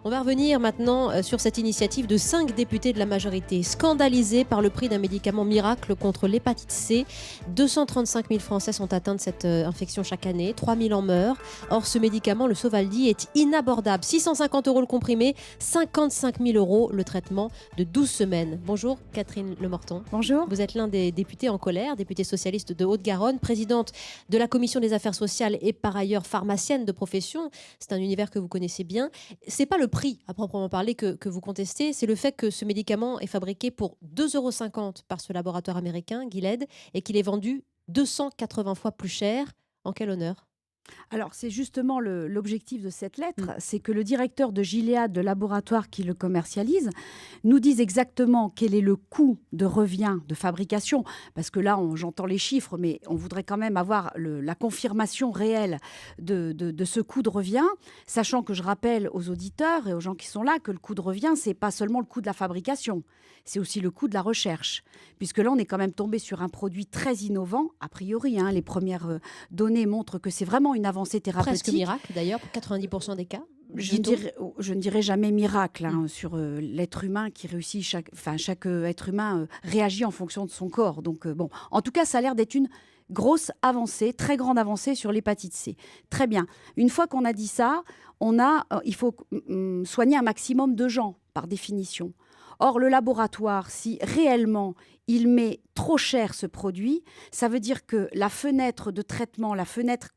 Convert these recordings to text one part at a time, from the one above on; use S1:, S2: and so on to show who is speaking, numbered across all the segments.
S1: On va revenir maintenant sur cette initiative de 5 députés de la majorité scandalisés par le prix d'un médicament miracle contre l'hépatite C. 235 000 Français sont atteints de cette infection chaque année, 3 000 en meurent. Or, ce médicament, le Sovaldi, est inabordable. 650 € le comprimé, 55 000 € le traitement de 12 semaines. Bonjour Catherine Lemorton.
S2: Bonjour.
S1: Vous êtes l'un des députés en colère, députée socialiste de Haute-Garonne, présidente de la Commission des affaires sociales et par ailleurs pharmacienne de profession. C'est un univers que vous connaissez bien. C'est pas le prix à proprement parler que vous contestez, c'est le fait que ce médicament est fabriqué pour 2,50 € par ce laboratoire américain, Gilead, et qu'il est vendu 280 fois plus cher. En quel honneur?
S2: Alors, c'est justement l'objectif de cette lettre, c'est que le directeur de Gilead, le laboratoire qui le commercialise, nous dise exactement quel est le coût de revient de fabrication. Parce que là, j'entends les chiffres, mais on voudrait quand même avoir la confirmation réelle de ce coût de revient, sachant que je rappelle aux auditeurs et aux gens qui sont là que le coût de revient, c'est pas seulement le coût de la fabrication, c'est aussi le coût de la recherche. Puisque là, on est quand même tombé sur un produit très innovant, a priori. Les premières données montrent que c'est vraiment une avancée thérapeutique.
S1: Presque miracle d'ailleurs, pour 90% des cas.
S2: Je ne dirais jamais miracle sur l'être humain qui réussit. Chaque être humain réagit en fonction de son corps. Donc bon, en tout cas, ça a l'air d'être une grosse avancée, très grande avancée sur l'hépatite C. Très bien. Une fois qu'on a dit ça, il faut soigner un maximum de gens, par définition. Or, le laboratoire, si réellement il met trop cher ce produit, ça veut dire que la fenêtre de traitement, la fenêtre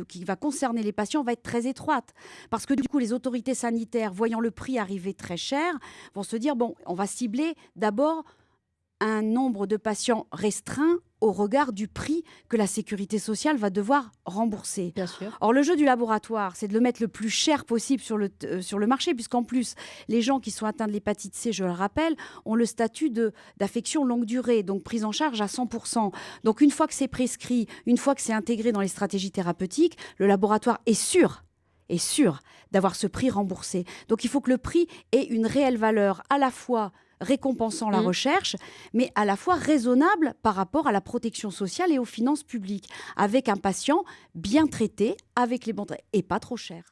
S2: qui va concerner les patients va être très étroite. Parce que du coup, les autorités sanitaires, voyant le prix arriver très cher, vont se dire, bon, on va cibler d'abord un nombre de patients restreint au regard du prix que la sécurité sociale va devoir rembourser.
S1: Bien sûr.
S2: Or, le jeu du laboratoire, c'est de le mettre le plus cher possible sur le marché, puisqu'en plus, les gens qui sont atteints de l'hépatite C, je le rappelle, ont le statut d'affection longue durée, donc prise en charge à 100%. Donc, une fois que c'est prescrit, une fois que c'est intégré dans les stratégies thérapeutiques, le laboratoire est sûr d'avoir ce prix remboursé. Donc, il faut que le prix ait une réelle valeur à la fois récompensant la recherche, mais à la fois raisonnable par rapport à la protection sociale et aux finances publiques, avec un patient bien traité, avec les bons traits, et pas trop cher.